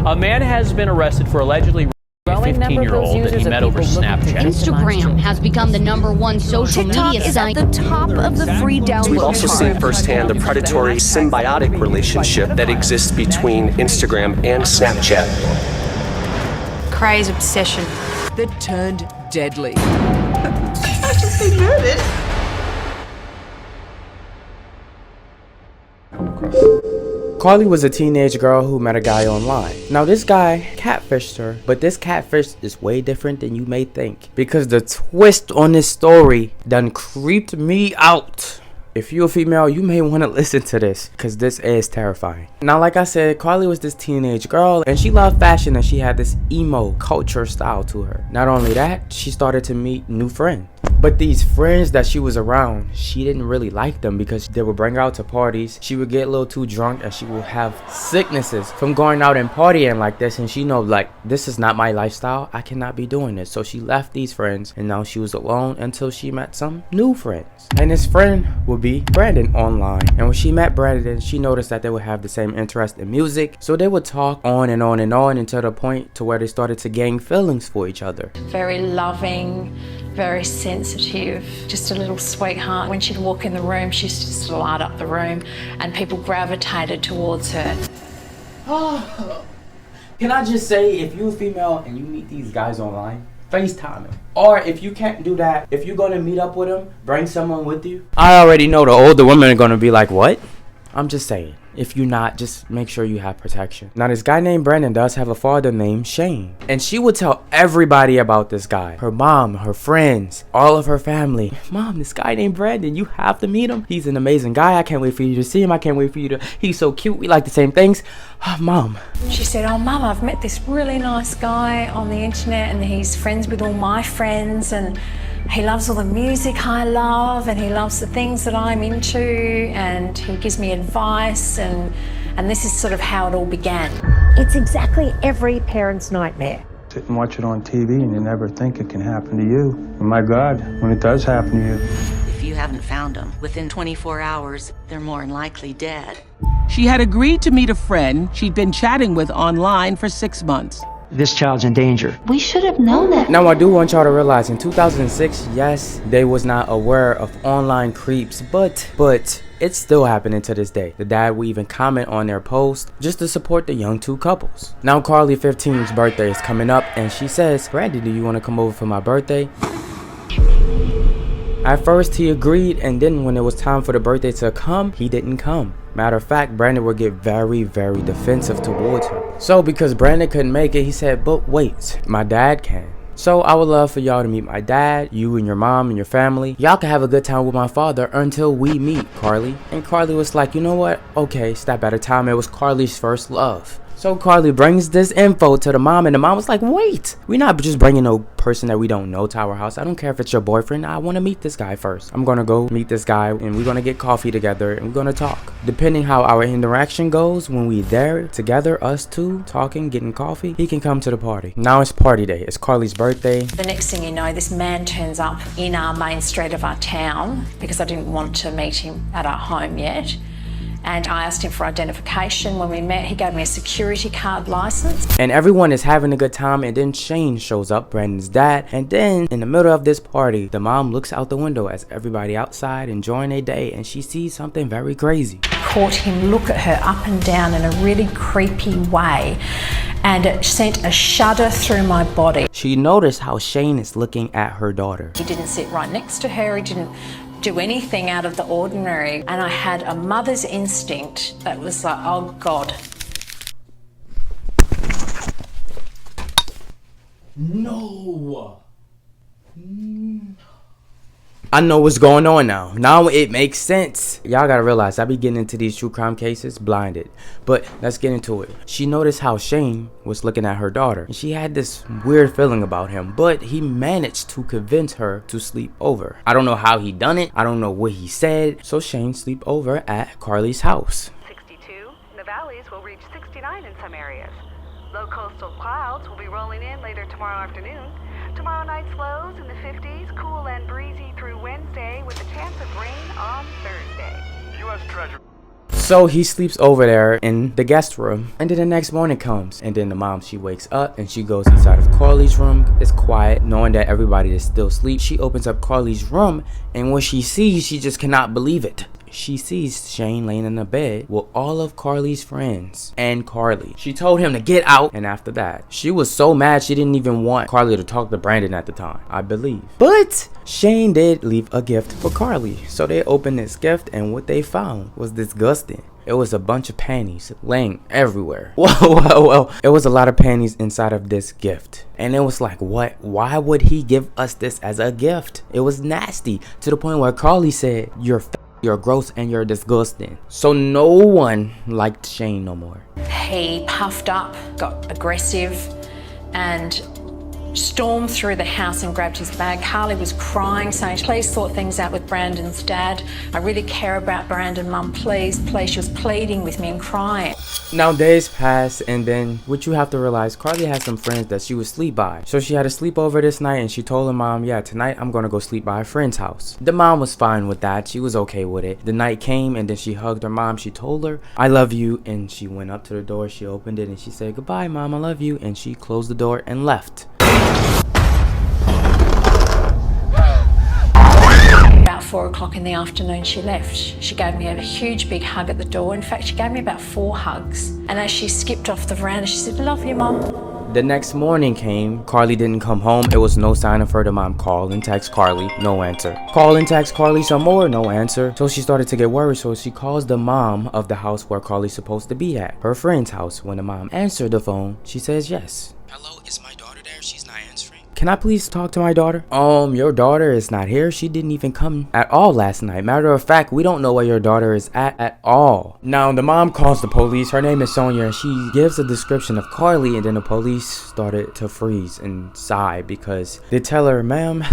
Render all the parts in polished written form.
A man has been arrested for allegedly a 15-year-old that he met over Snapchat. Instagram has become the #1 social media site. At the top of the free download. We've also seen firsthand the predatory symbiotic relationship that exists between Instagram and Snapchat. Crazy obsession that turned deadly. I've just been murdered. Carly was a teenage girl who met a guy online. Now this guy catfished her, but this catfish is way different than you may think, because the twist on this story done creeped me out. If you're a female, you may want to listen to this, because this is terrifying. Now, like I said, Carly was this teenage girl, and she loved fashion, and she had this emo culture style to her. Not only that, she started to meet new friends. But these friends that she was around, she didn't really like them because they would bring her out to parties. She would get a little too drunk and she would have sicknesses from going out and partying like this. And she know, like, this is not my lifestyle. I cannot be doing this. So she left these friends, and now she was alone until she met some new friends. And this friend would be Brandon online. And when she met Brandon, she noticed that they would have the same interest in music. So they would talk on and on and on until the point to where they started to gain feelings for each other. Very loving, very sensitive, just a little sweetheart. When she'd walk in the room, she used to just light up the room and people gravitated towards her. Oh, can I just say, if you're a female and you meet these guys online, FaceTime them. Or if you can't do that, if you're gonna meet up with them, bring someone with you. I already know the older women are gonna be like, what? I'm just saying. If you're not, just make sure you have protection. Now, this guy named Brandon does have a father named Shane. And she would tell everybody about this guy. Her mom, her friends, all of her family. Mom, this guy named Brandon, you have to meet him. He's an amazing guy. I can't wait for you to see him. I can't wait for you to... He's so cute. We like the same things. Mom. She said, oh, Mum, I've met this really nice guy on the internet and he's friends with all my friends and he loves all the music I love and he loves the things that I'm into and he gives me advice and this is sort of how it all began. It's exactly every parent's nightmare. Sit and watch it on TV and you never think it can happen to you. And my God, when it does happen to you. If you haven't found them within 24 hours, they're more than likely dead. She had agreed to meet a friend she'd been chatting with online for 6 months. This child's in danger. We should have known that. Now, I do want y'all to realize in 2006, yes, they was not aware of online creeps, but it's still happening to this day. The dad will even comment on their post just to support the young two couples. Now, Carly 15's birthday is coming up, and she says, Brandy, do you want to come over for my birthday? At first, he agreed, and then when it was time for the birthday to come, he didn't come. Matter of fact, Brandon would get very, very defensive towards her. So because Brandon couldn't make it, he said, but wait, my dad can. So I would love for y'all to meet my dad, you and your mom and your family. Y'all can have a good time with my father until we meet, Carly. And Carly was like, you know what? Okay, step at a time. It was Carly's first love. So Carly brings this info to the mom, and the mom was like, wait, we're not just bringing no person that we don't know to our house. I don't care if it's your boyfriend. I want to meet this guy first. I'm going to go meet this guy, and we're going to get coffee together, and we're going to talk. Depending how our interaction goes, when we there together, us two, talking, getting coffee, he can come to the party. Now it's party day. It's Carly's birthday. The next thing you know, this man turns up in our main street of our town because I didn't want to meet him at our home yet. And I asked him for identification. When we met, he gave me a security card license. And everyone is having a good time, and then Shane shows up, Brandon's dad. And then in the middle of this party, the mom looks out the window as everybody outside enjoying their day, and she sees something very crazy. Caught him look at her up and down in a really creepy way, and it sent a shudder through my body. She noticed how Shane is looking at her daughter. He didn't sit right next to her. He didn't do anything out of the ordinary, and I had a mother's instinct that was like, oh God. No. I know what's going on now. Now it makes sense. Y'all gotta realize I be getting into these true crime cases blinded. But let's get into it. She noticed how Shane was looking at her daughter, and she had this weird feeling about him, but he managed to convince her to sleep over. I don't know how he done it. I don't know what he said. So Shane sleep over at Carly's house. 62. The valleys will reach 69 in some areas. Low coastal clouds will be rolling in later tomorrow afternoon. Tomorrow night's lows in the 50s, cool and breezy through Wednesday with a chance of rain on Thursday. U.S. Treasury. So he sleeps over there in the guest room, and then the next morning comes, and then the mom, she wakes up and she goes inside of Carly's room. It's quiet, knowing that everybody is still asleep. She opens up Carly's room, and what she sees, she just cannot believe it. She sees Shane laying in the bed with all of Carly's friends and Carly. She told him to get out, and after that, she was so mad she didn't even want Carly to talk to Brandon at the time, I believe. But Shane did leave a gift for Carly. So they opened this gift, and what they found was disgusting. It was a bunch of panties laying everywhere. Whoa. It was a lot of panties inside of this gift. And it was like, what? Why would he give us this as a gift? It was nasty, to the point where Carly said, you're gross and you're disgusting. So no one liked Shane no more. He puffed up, got aggressive, and stormed through the house and grabbed his bag. Carly was crying, saying, please sort things out with Brandon's dad. I really care about Brandon, Mum, please. She was pleading with me and crying. Now days pass, and then what you have to realize, Carly had some friends that she would sleep by. So she had a sleepover this night, and she told her mom, yeah, tonight I'm gonna go sleep by a friend's house. The mom was fine with that. She was okay with it. The night came, and then she hugged her mom. She told her, I love you, and she went up to the door. She opened it, and she said, goodbye, Mom, I love you, and she closed the door and left. About 4 o'clock in the afternoon, she left. She gave me a huge big hug at the door. In fact, she gave me about 4 hugs. And as she skipped off the veranda, she said, love you, Mum. The next morning came. Carly didn't come home. It was no sign of her. The mom called and text Carly, no answer. Call and text Carly some more, no answer. So she started to get worried. So she calls the mom of the house where Carly's supposed to be at, her friend's house. When the mom answered the phone, she says yes. Hello, is my daughter there? She's not answering. Can I please talk to my daughter? Your daughter is not here. She didn't even come at all last night. Matter of fact, we don't know where your daughter is at all. Now, the mom calls the police. Her name is Sonia, and she gives a description of Carly, and then the police started to freeze and sigh because they tell her, ma'am,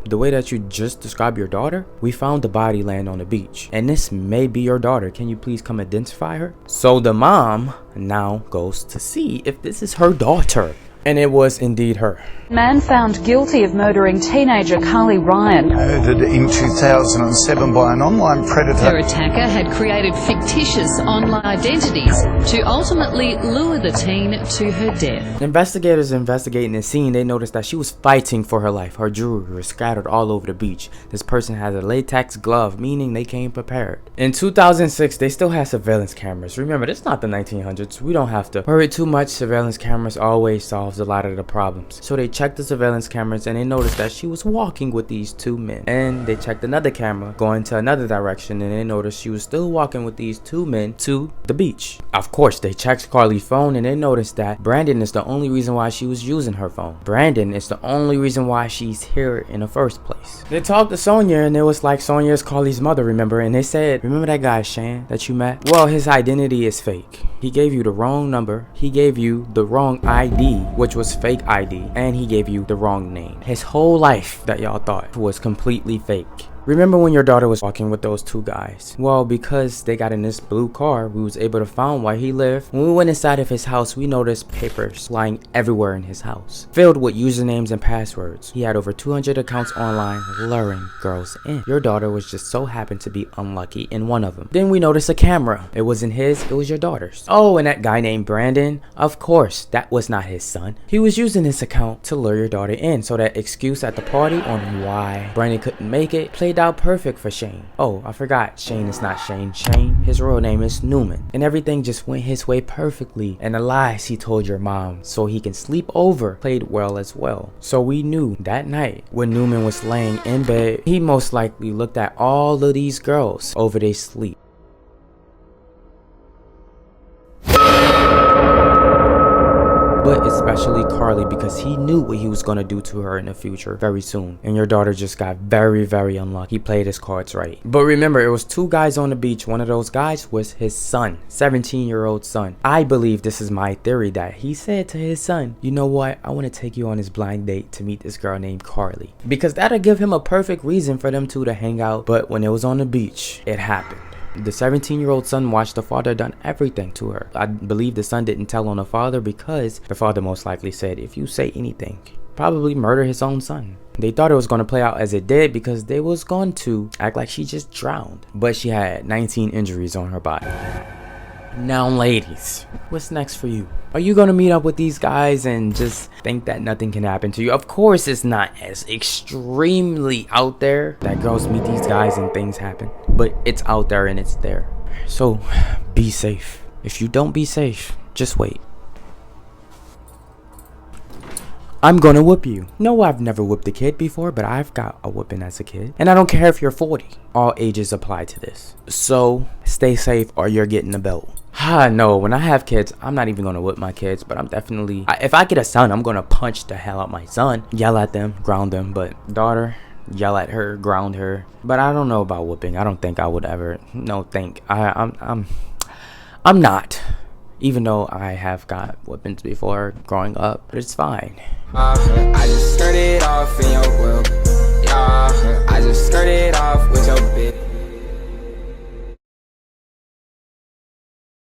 the way that you just described your daughter, we found the body laying on the beach, and this may be your daughter. Can you please come identify her? So the mom now goes to see if this is her daughter. And it was indeed her. Man found guilty of murdering teenager Carly Ryan. Murdered in 2007 by an online predator. Her attacker had created fictitious online identities to ultimately lure the teen to her death. Investigators investigating the scene, they noticed that she was fighting for her life. Her jewelry was scattered all over the beach. This person had a latex glove, meaning they came prepared. In 2006, they still had surveillance cameras. Remember, this is not the 1900s. We don't have to worry too much. Surveillance cameras always solves a lot of the problems. So they checked the surveillance cameras, and they noticed that she was walking with these 2 men. And they checked another camera going to another direction, and they noticed she was still walking with these 2 men to the beach. Of course, they checked Carly's phone, and they noticed that Brandon is the only reason why she was using her phone. Brandon is the only reason why she's here in the first place. They talked to Sonia, and it was like Sonia's Carly's mother, remember? And they said, remember that guy Shane that you met? Well, his identity is fake. He gave you the wrong number. He gave you the wrong ID, which was fake ID, and he gave you the wrong name. His whole life that y'all thought was completely fake. Remember when your daughter was walking with those 2 guys? Well, because they got in this blue car, we was able to find where he lived. When we went inside of his house, we noticed papers lying everywhere in his house, filled with usernames and passwords. He had over 200 accounts online, luring girls in. Your daughter was just so happened to be unlucky in one of them. Then we noticed a camera. It wasn't his, it was your daughter's. Oh, and that guy named Brandon, of course, that was not his son. He was using this account to lure your daughter in, so that excuse at the party on why Brandon couldn't make it played out perfect for Shane. Oh, I forgot, Shane is not Shane. His real name is Newman. And everything just went his way perfectly. And the lies he told your mom so he can sleep over played well as well. So we knew that night when Newman was laying in bed, he most likely looked at all of these girls over their sleep. But especially Carly, because he knew what he was going to do to her in the future very soon. And your daughter just got very, very unlucky. He played his cards right. But remember, it was 2 guys on the beach. One of those guys was his son, 17-year-old son. I believe, this is my theory, that he said to his son, you know what, I want to take you on this blind date to meet this girl named Carly. Because that'll give him a perfect reason for them 2 to hang out. But when it was on the beach, it happened. The 17-year-old son watched the father done everything to her. I believe the son didn't tell on the father because the father most likely said, if you say anything, probably murder his own son. They thought it was going to play out as it did because they was going to act like she just drowned. But she had 19 injuries on her body. Now, ladies, what's next for you? Are you going to meet up with these guys and just think that nothing can happen to you? Of course, it's not as extremely out there that girls meet these guys and things happen. But it's out there and it's there. So, be safe. If you don't be safe, just wait. I'm gonna whoop you. No, I've never whooped a kid before, but I've got a whooping as a kid. And I don't care if you're 40. All ages apply to this. So, stay safe or you're getting a belt. No, when I have kids, I'm not even gonna whip my kids, but I'm definitely... if I get a son, I'm gonna punch the hell out my son. Yell at them, ground them, but daughter, yell at her, ground her. But I don't know about whooping. I don't think I would ever... I'm not. Even though I have got whoopings before growing up, but it's fine. I just skirted off in your whip. Yeah, I just skirted off with your bitch.